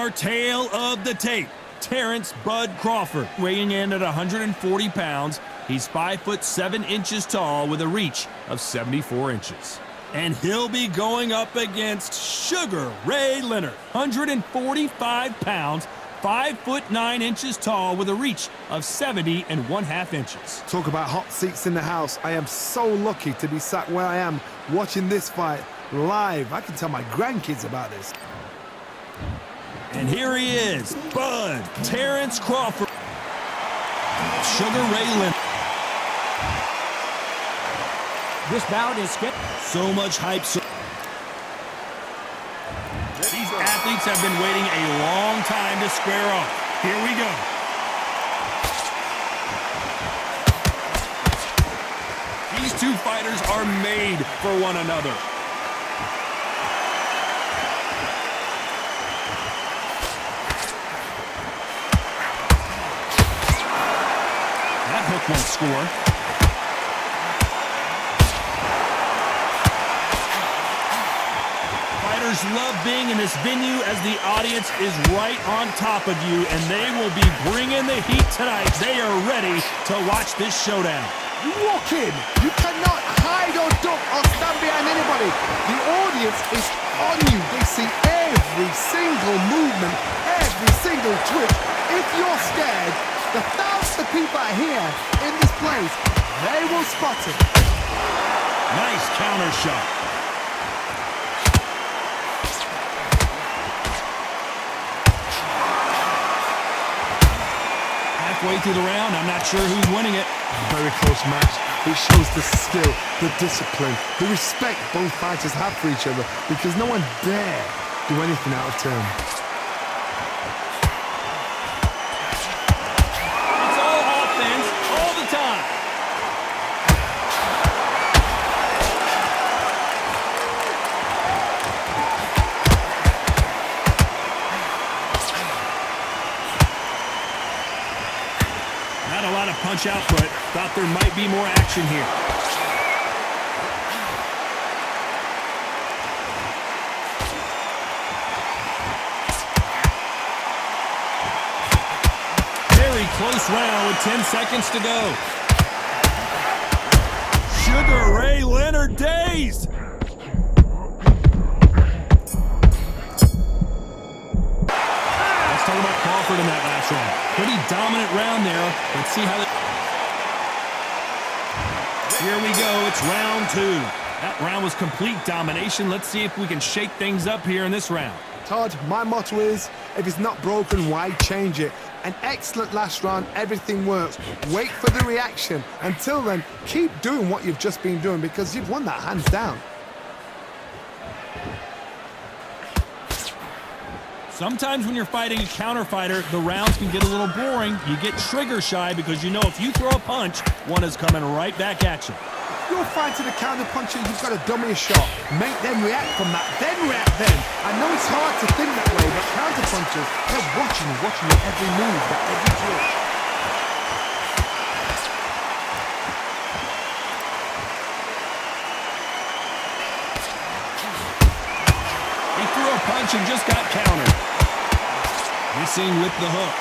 our tale of the tape. Terrence Bud Crawford, weighing in at 140 pounds. He's 5'7" tall with a reach of 74 inches. And he'll be going up against Sugar Ray Leonard, 145 pounds, 5'9" tall with a reach of 70½ inches. Talk about hot seats in the house. I am so lucky to be sat where I am watching this fight live. I can tell my grandkids about this. And here he is, Bud Terrence Crawford. Sugar Ray Leonard. This bout is scheduled. So much hype. These athletes have been waiting a long time to square off. Here we go. These two fighters are made for one another. That hook won't score. Fighters love being in this venue as the audience is right on top of you, and they will be bringing the heat tonight. They are ready to watch this showdown. You walk in, you cannot hide or duck or stand behind anybody. The audience is on you. They see every single movement, every single twitch. If you're scared, the thousands of people are here in this place. They will spot it. Nice counter shot. Halfway through the round, I'm not sure who's winning it. Very close match. It shows the skill, the discipline, the respect both fighters have for each other, because no one dare do anything out of turn. It's all offense all the time. Not a lot of punch output. Thought there might be more action here. Very close round with 10 seconds to go. Sugar Ray Leonard dazed. Let's talk about Crawford in that last round. Pretty dominant round there. Let's see how Here we go. It's round two. That round was complete domination. Let's see if we can shake things up here in this round. Todd, my motto is, if it's not broken, why change it? An excellent last round, everything works. Wait for the reaction. Until then, keep doing what you've just been doing, because you've won that hands down. Sometimes when you're fighting a counter fighter, the rounds can get a little boring. You get trigger shy because you know if you throw a punch, one is coming right back at you. You're fighting a counter puncher, you've got to dummy a shot. Make them react from that, then react then. I know it's hard to think that way, but counter punchers, they're watching your every move, that every twitch. He threw a punch and just got countered. Missing with the hook.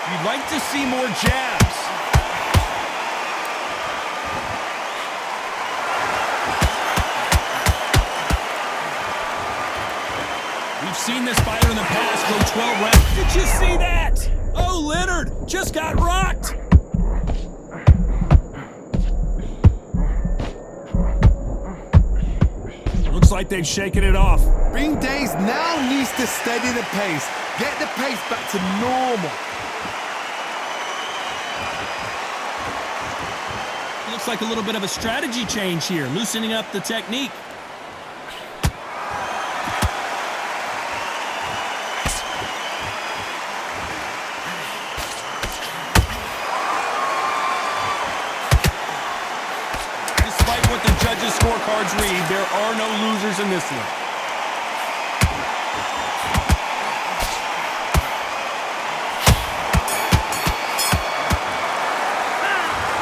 You'd like to see more jabs. We've seen this fighter in the past go 12 rounds. Did you see that? Oh, Leonard just got rocked. Looks like they've shaken it off. Being dazed now needs to steady the pace. Get the pace back to normal. Looks like a little bit of a strategy change here, loosening up the technique. Despite what the judges' scorecards read, there are no losers in this one.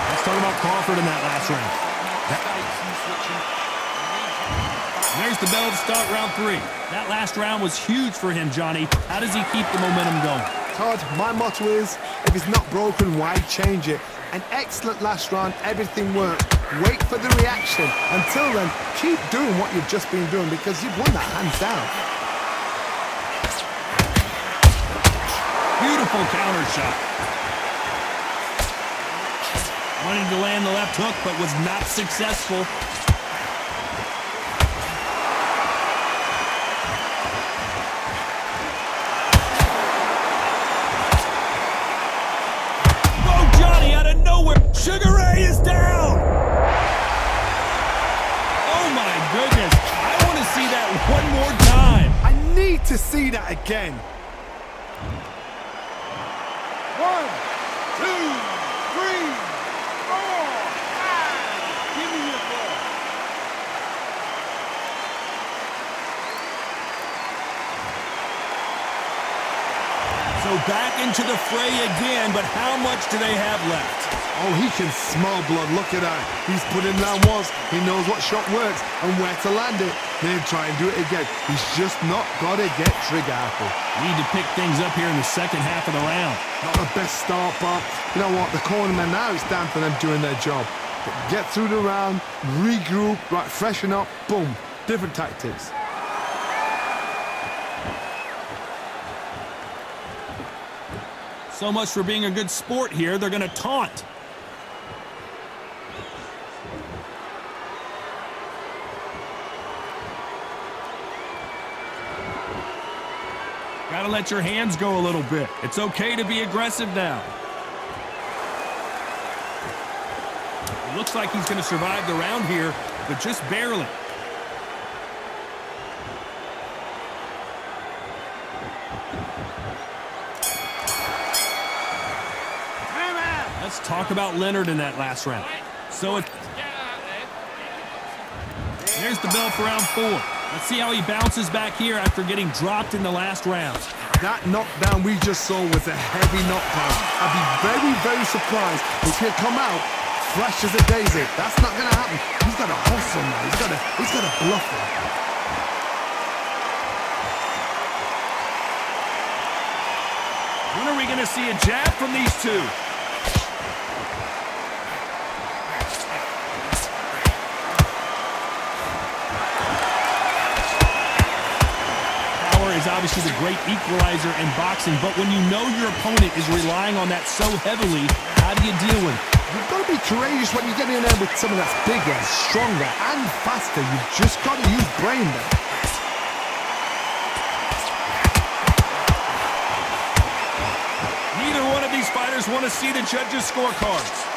Let's talk about Crawford in that last round. There's the bell to start round 3. That last round was huge for him, Johnny. How does he keep the momentum going? Todd, my motto is, if it's not broken, why change it? An excellent last round, everything worked. Wait for the reaction. Until then, keep doing what you've just been doing because you've won that hands down. Beautiful counter shot. Wanted to land the left hook, but was not successful. Oh, Johnny, out of nowhere. Sugar Ray is down. Oh, my goodness. I want to see that one more time. I need to see that again. 1, 2, 3, 4, 5. Give me your ball. So back into the fray again, but how much do they have left? Oh, he can smell blood. Look at that. He's put in down once. He knows what shot works and where to land it. Then try and do it again. He's just not got to get trigger happy. Need to pick things up here in the second half of the round. Not the best start, but you know what? The cornermen now, it's down to them doing their job. Get through the round, regroup, right, freshen up, boom. Different tactics. So much for being a good sport here. They're going to taunt. Got to let your hands go a little bit. It's okay to be aggressive now. It looks like he's going to survive the round here, but just barely. Let's talk about Leonard in that last round. So there's the bell for round 4. Let's see how he bounces back here after getting dropped in the last round. That knockdown we just saw was a heavy knockdown. I'd be very, very surprised if he'd come out fresh as a daisy. That's not going to happen. He's got to hustle now. He's got to bluff him. When are we going to see a jab from these two? Is obviously the great equalizer in boxing, but when you know your opponent is relying on that so heavily, how do you deal with it? You've got to be courageous when you get in there with someone that's bigger, stronger, and faster. You've just got to use brain there. Neither one of these fighters want to see the judges' scorecards.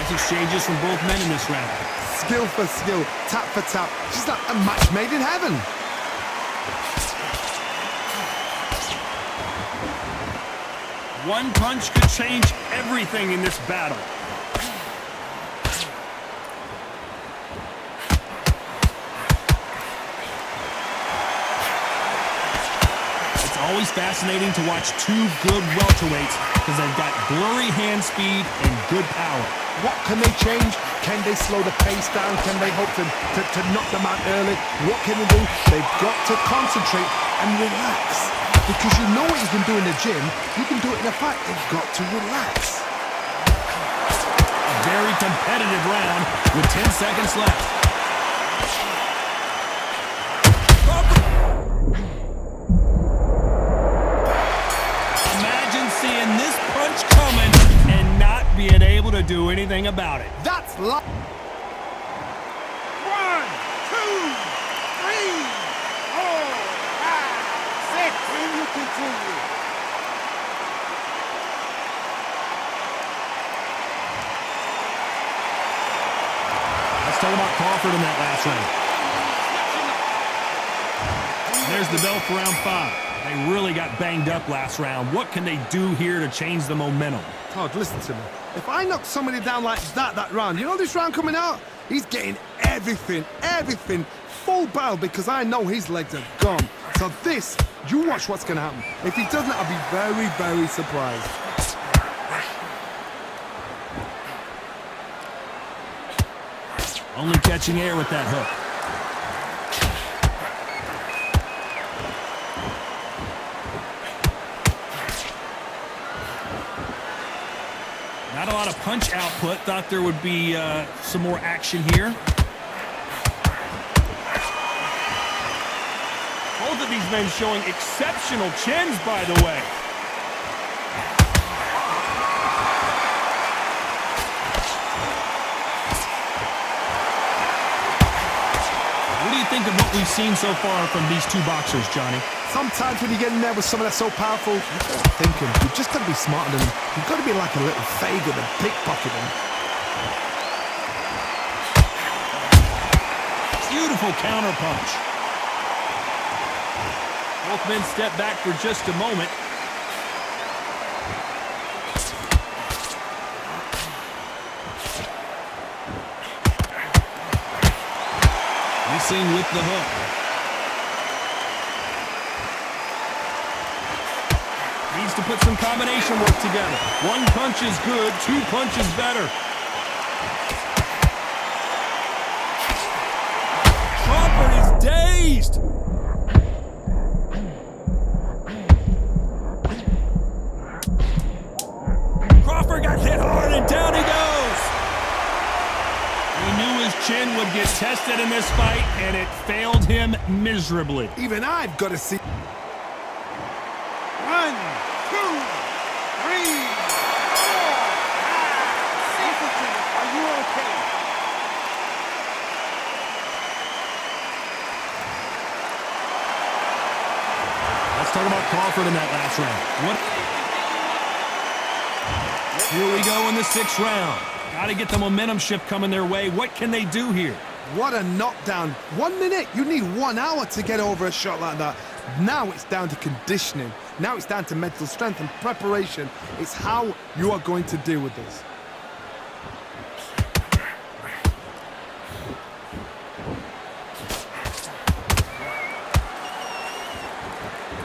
Exchanges from both men in this round. Skill for skill, tap for tap. Just like a match made in heaven. One punch could change everything in this battle. It's always fascinating to watch two good welterweights because they've got blurry hand speed and good power. What can they change? Can they slow the pace down? Can they hope to knock them out early? What can they do? They've got to concentrate and relax. Because you know what you can do in the gym, you can do it in a fight. They've got to relax. A very competitive round with 10 seconds left. Imagine seeing this punch coming and not being able to do anything about it. That's luck. 1, 2, 3, 4, 5, 6. And you continue. Let's talk about Crawford in that last round. There's the bell for round 5. They really got banged up last round. What can they do here to change the momentum? Todd, listen to me. If I knock somebody down like that round, you know this round coming out? He's getting everything, full barrel because I know his legs are gone. So this, you watch what's going to happen. If he doesn't, I'll be very, very surprised. Only catching air with that hook. Not a lot of punch output. Thought there would be some more action here. Both of these men showing exceptional chins, by the way. What do you think of what we've seen so far from these two boxers, Johnny? Sometimes when you get in there with someone that's so powerful, you start thinking, you've just got to be smarter than them. You've got to be like a little Fagin and pickpocket them. Beautiful counter punch. Both men step back for just a moment. Missing with the hook. Needs to put some combination work together. One punch is good, two punches better. Crawford is dazed. Crawford got hit hard and down he goes. He knew his chin would get tested in this fight, and it failed him miserably. Even I've got to see. 1, 2, 3, 4, 5, 6. Are you okay? Let's talk about Crawford in that last round. Here we go in the 6th round. Got to get the momentum shift coming their way. What can they do here? What a knockdown. 1 minute. You need 1 hour to get over a shot like that. Now it's down to conditioning. Now it's down to mental strength and preparation. It's how you are going to deal with this.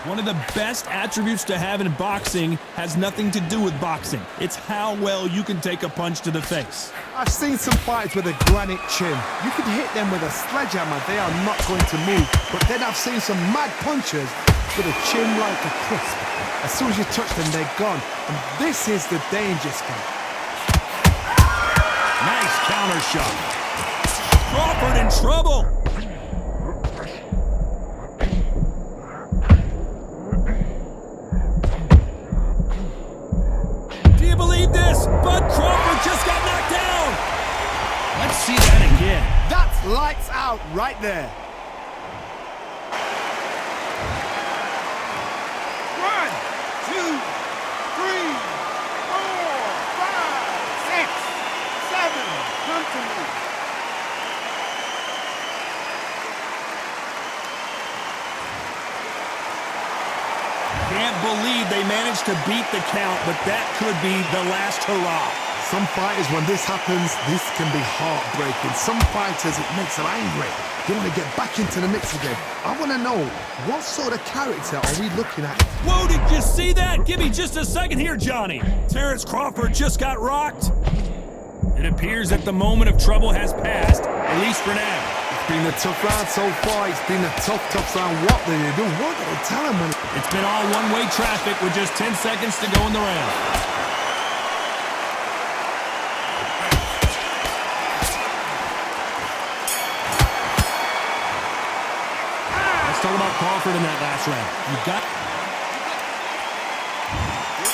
One of the best attributes to have in boxing has nothing to do with boxing. It's how well you can take a punch to the face. I've seen some fighters with a granite chin. You could hit them with a sledgehammer, they are not going to move. But then I've seen some mad punchers with a chin like a crisp. As soon as you touch them, they're gone. And this is the danger spot. Nice counter shot. Crawford in trouble. Do you believe this? Bud Crawford just got knocked down. Let's see that again. That's lights out right there. 1, 2, 3, 4, 5, 6, 7. Come to me. Can't believe they managed to beat the count, but that could be the last hurrah. Some fighters, when this happens, this can be heartbreaking. Some fighters, it makes them angry. They want to get back into the mix again. I want to know, what sort of character are we looking at? Whoa, did you see that? Give me just a second here, Johnny. Terence Crawford just got rocked. It appears that the moment of trouble has passed, at least for now. It's been a tough round so far. It's been a tough round. What do they do? What do they tell him? It's been all one-way traffic with just 10 seconds to go in the round. Let's talk about Crawford in that last round. You got...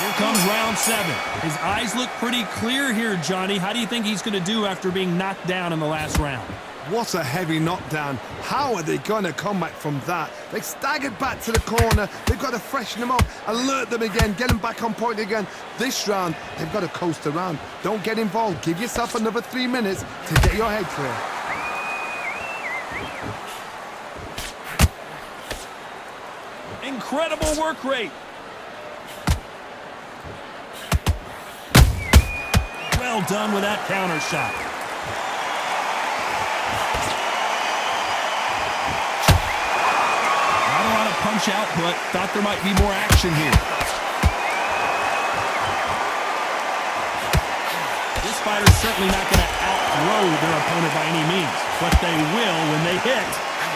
Here comes round 7. His eyes look pretty clear here, Johnny. How do you think he's going to do after being knocked down in the last round? What a heavy knockdown. How are they going to come back from that? They staggered back to the corner. They've got to freshen them up, alert them again, get them back on point again. This round, they've got to coast around. Don't get involved. Give yourself another 3 minutes to get your head clear. Incredible work rate. Well done with that counter shot. Not a lot of punch out, but thought there might be more action here. This fighter's certainly not going to outthrow their opponent by any means, but they will, when they hit,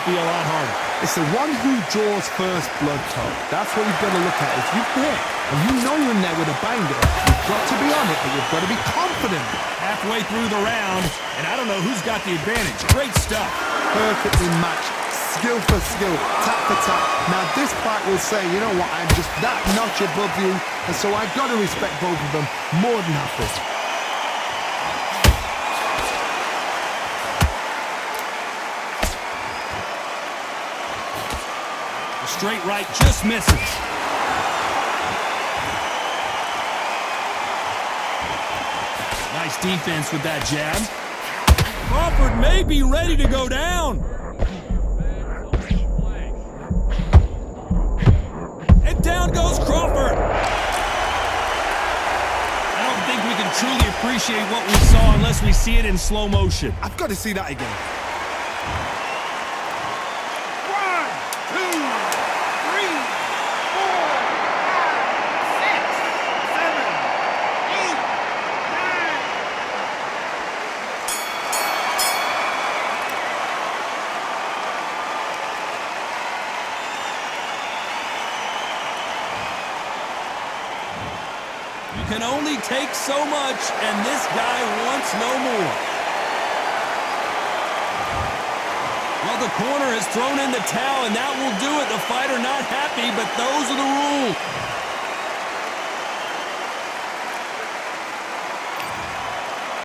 be a lot harder. It's the one who draws first blood, Todd. That's what you've got to look at. If you hit and you know you're in there with a banger, you've got to be on it, but you've got to be confident. Halfway through the round, and I don't know who's got the advantage. Great stuff. Perfectly matched, skill for skill, tap for tap. Now this fight will say, you know what, I'm just that notch above you, and so I've got to respect both of them more than happy. Straight right just misses. Nice defense with that jab. Crawford may be ready to go down. And down goes Crawford. I don't think we can truly appreciate what we saw unless we see it in slow motion. I've got to see that again. 1, 2, 3, 4, 5, 6, 7, 8, 9. You can only take so much, and this guy wants no more. Well, the corner has thrown in the towel, and that will do it. The fighter not happy, but those are the rules.